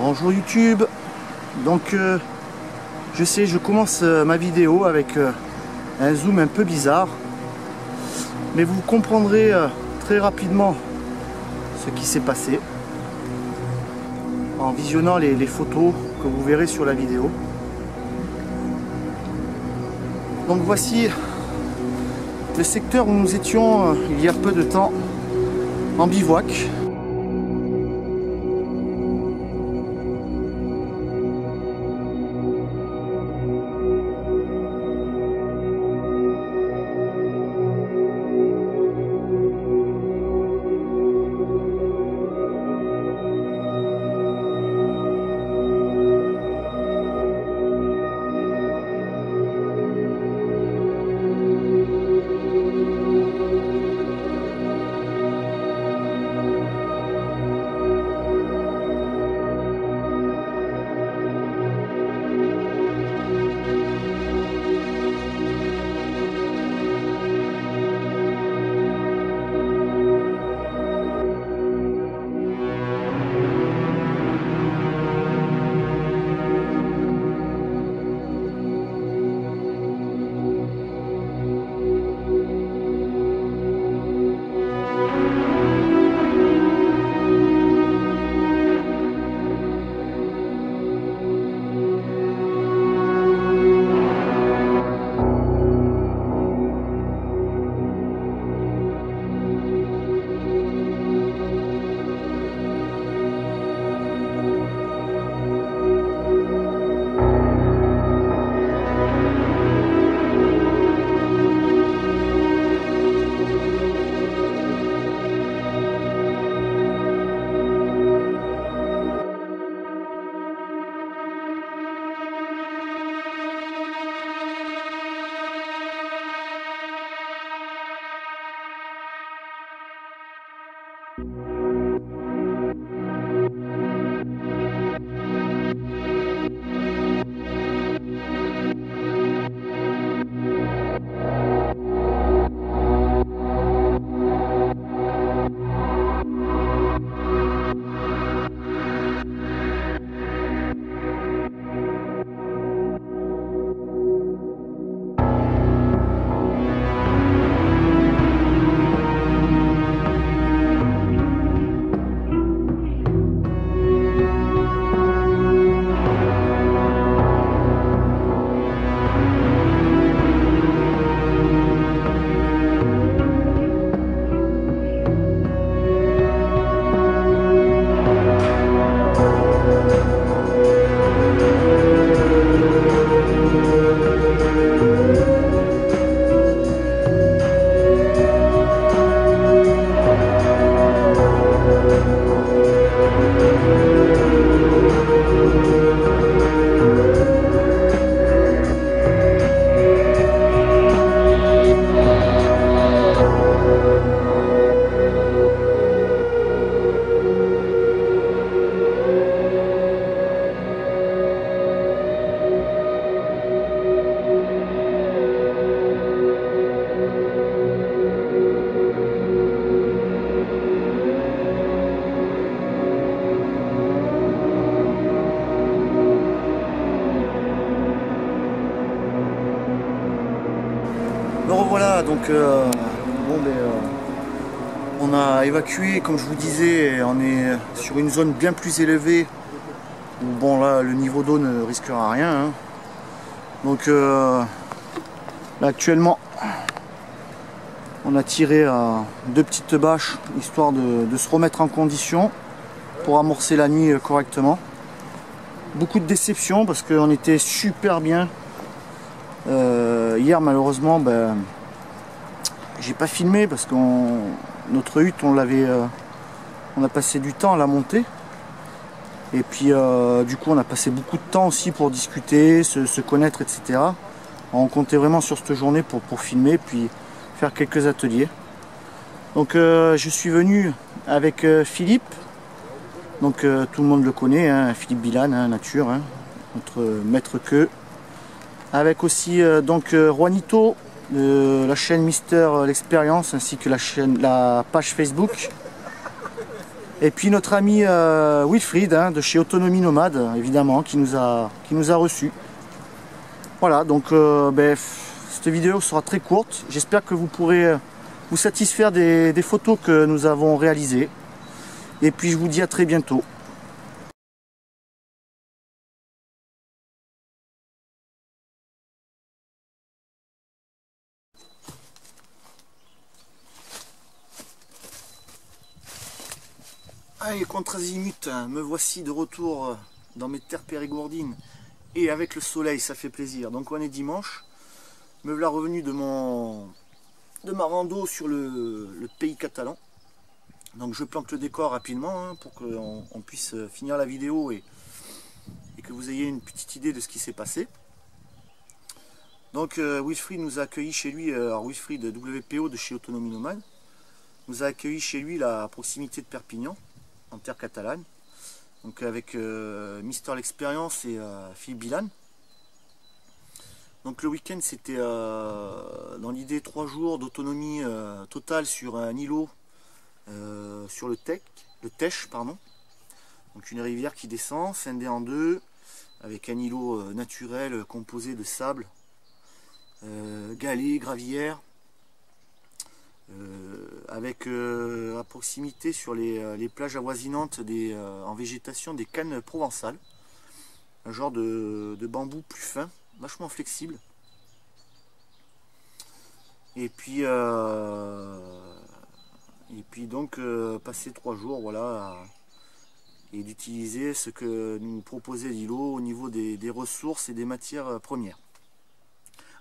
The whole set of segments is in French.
Bonjour YouTube. Donc je sais, je commence ma vidéo avec un zoom un peu bizarre, mais vous comprendrez très rapidement ce qui s'est passé en visionnant les photos que vous verrez sur la vidéo. Donc voici le secteur où nous étions il y a peu de temps en bivouac. Alors voilà, donc on a évacué, comme je vous disais, on est sur une zone bien plus élevée où bon là le niveau d'eau ne risquera rien, hein. Donc là actuellement on a tiré deux petites bâches histoire de se remettre en condition pour amorcer la nuit correctement. Beaucoup de déception parce qu'on était super bien. Hier malheureusement j'ai pas filmé parce que notre hutte on a passé du temps à la monter et puis du coup on a passé beaucoup de temps aussi pour discuter, se connaître, etc. On comptait vraiment sur cette journée pour filmer puis faire quelques ateliers. Donc je suis venu avec Philippe, donc tout le monde le connaît, hein, Philippe Bilan, hein, nature, hein, notre maître queue. Avec aussi donc Juanito de la chaîne Mister l'Expérience ainsi que la page Facebook. Et puis notre ami Wilfried hein, de chez Autonomie Nomade, évidemment, qui nous a reçus. Voilà, donc cette vidéo sera très courte. J'espère que vous pourrez vous satisfaire des photos que nous avons réalisées. Et puis je vous dis à très bientôt. Allez, contre azimut, me voici de retour dans mes terres périgourdines. Et avec le soleil, ça fait plaisir. Donc on est dimanche. Me voilà revenu de ma rando sur le pays catalan. Donc je plante le décor rapidement hein, pour qu'on puisse finir la vidéo et que vous ayez une petite idée de ce qui s'est passé. Donc Wilfried nous a accueillis chez lui, alors Wilfried WPO de chez Autonomie Nomade, nous a accueillis chez lui là, à proximité de Perpignan, en terre catalane. Donc avec Mister l'Expérience et Philippe Bilan. Donc le week-end c'était dans l'idée 3 jours d'autonomie totale sur un îlot sur le Tech, pardon. Donc une rivière qui descend, scindée en deux, avec un îlot naturel composé de sable, galets, gravières, avec à proximité sur les plages avoisinantes en végétation des cannes provençales, un genre de bambou plus fin, vachement flexible. Et puis donc passer 3 jours voilà et d'utiliser ce que nous proposait l'îlot au niveau des ressources et des matières premières,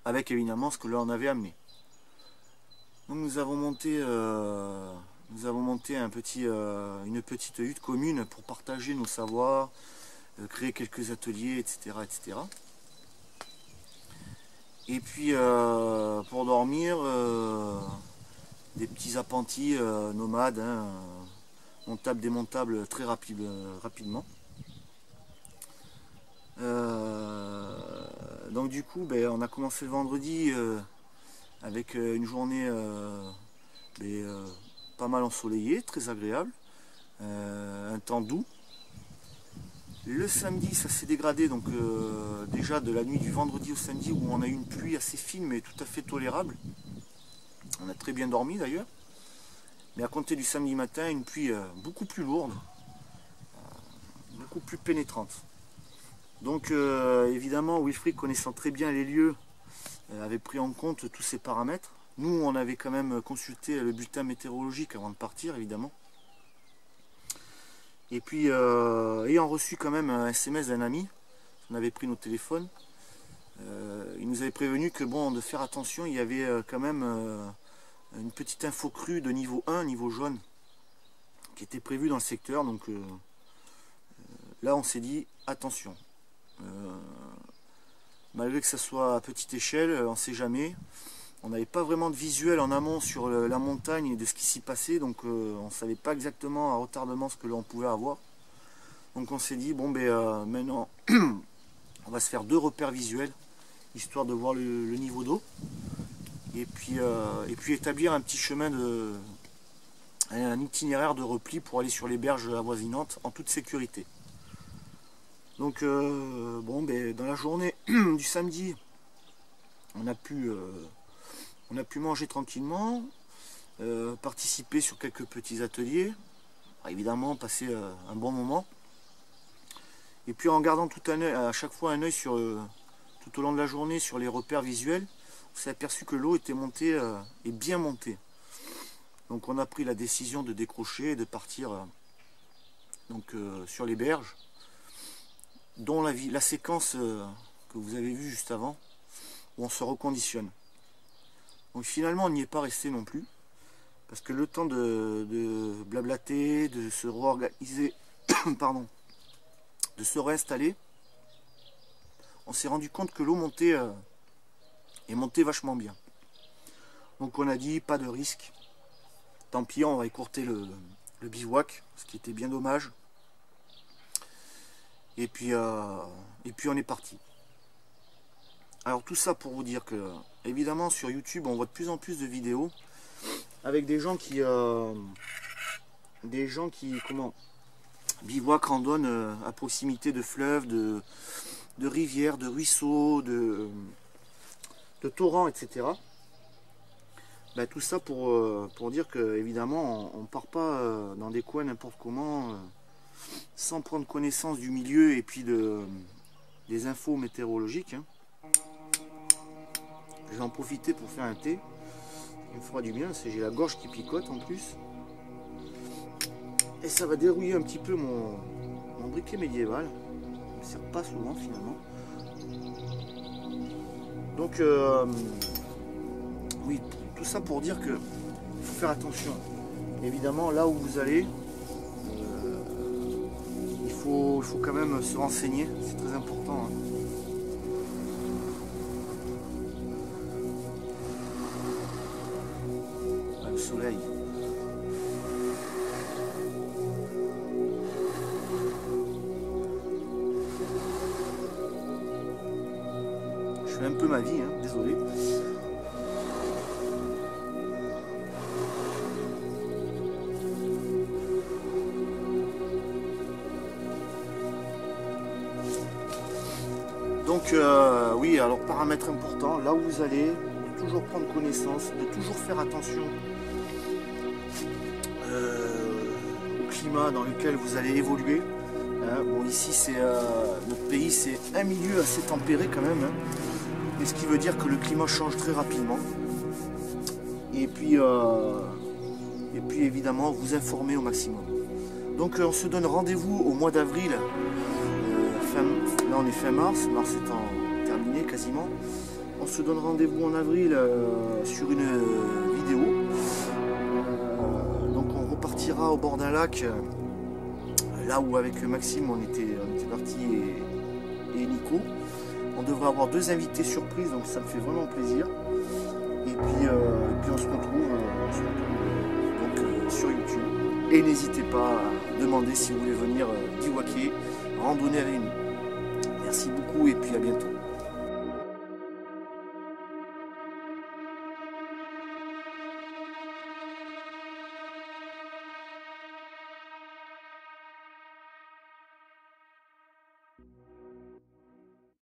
avec évidemment ce que l'on avait amené. Donc nous avons monté une petite hutte commune pour partager nos savoirs, créer quelques ateliers, etc. etc. Et puis pour dormir, des petits appentis nomades, hein, montables, démontables très rapidement. Donc du coup, on a commencé le vendredi avec une journée pas mal ensoleillée, très agréable, un temps doux. Le samedi, ça s'est dégradé, donc déjà de la nuit du vendredi au samedi où on a eu une pluie assez fine mais tout à fait tolérable. On a très bien dormi d'ailleurs. Mais à compter du samedi matin, une pluie beaucoup plus lourde, beaucoup plus pénétrante. Donc évidemment, Wilfried, connaissant très bien les lieux, avait pris en compte tous ces paramètres. Nous, on avait quand même consulté le bulletin météorologique avant de partir, évidemment. Et puis, ayant reçu quand même un SMS d'un ami, on avait pris nos téléphones, il nous avait prévenu que bon, de faire attention, il y avait quand même une petite info crue de niveau 1, niveau jaune, qui était prévue dans le secteur. Donc là, on s'est dit, attention. Malgré que ça soit à petite échelle, on ne sait jamais. On n'avait pas vraiment de visuel en amont sur la montagne et de ce qui s'y passait, donc on ne savait pas exactement à retardement ce que l'on pouvait avoir. Donc on s'est dit, bon maintenant, on va se faire 2 repères visuels, histoire de voir le niveau d'eau, et puis établir un petit chemin, un itinéraire de repli pour aller sur les berges avoisinantes en toute sécurité. Donc dans la journée du samedi, on a pu manger tranquillement, participer sur quelques petits ateliers, évidemment passer un bon moment. Et puis en gardant à chaque fois un œil tout au long de la journée sur les repères visuels, on s'est aperçu que l'eau était montée et bien montée. Donc on a pris la décision de décrocher et de partir sur les berges, dont la séquence que vous avez vue juste avant, où on se reconditionne. Donc finalement on n'y est pas resté non plus, parce que le temps de blablater, de se réorganiser, pardon, de se réinstaller, on s'est rendu compte que l'eau montait est montée vachement bien. Donc on a dit pas de risque, tant pis, on va écourter le bivouac, ce qui était bien dommage. Et puis on est parti. Alors tout ça pour vous dire que, évidemment, sur YouTube, on voit de plus en plus de vidéos avec des gens qui des gens qui bivouaquent, randonnent à proximité de fleuves, de rivières, de ruisseaux, de torrents, etc. Ben, tout ça pour dire que évidemment on ne part pas dans des coins n'importe comment sans prendre connaissance du milieu et puis des infos météorologiques. Hein. Je vais en profiter pour faire un thé. Il me fera du bien, j'ai la gorge qui picote en plus. Et ça va dérouiller un petit peu mon briquet médiéval. Il ne me sert pas souvent finalement. Donc oui, tout ça pour dire que faut faire attention. Évidemment, là où vous allez, il faut quand même se renseigner, c'est très important. Hein. Ah, le soleil. Je fais un peu ma vie, hein, désolé. Donc oui, alors paramètre important, là où vous allez, de toujours prendre connaissance, de toujours faire attention au climat dans lequel vous allez évoluer. Bon, ici c'est notre pays, c'est un milieu assez tempéré quand même, hein, et ce qui veut dire que le climat change très rapidement. Et puis évidemment vous informer au maximum. Donc on se donne rendez-vous au mois d'avril. Là on est fin mars, mars étant terminé quasiment. On se donne rendez-vous en avril sur une vidéo. Donc on repartira au bord d'un lac, là où avec Maxime on était parti et Nico. On devrait avoir 2 invités surprises, donc ça me fait vraiment plaisir. Et puis on se retrouve, donc, sur YouTube. Et n'hésitez pas à demander si vous voulez venir bivouaquer, randonner avec nous. Merci beaucoup et puis à bientôt.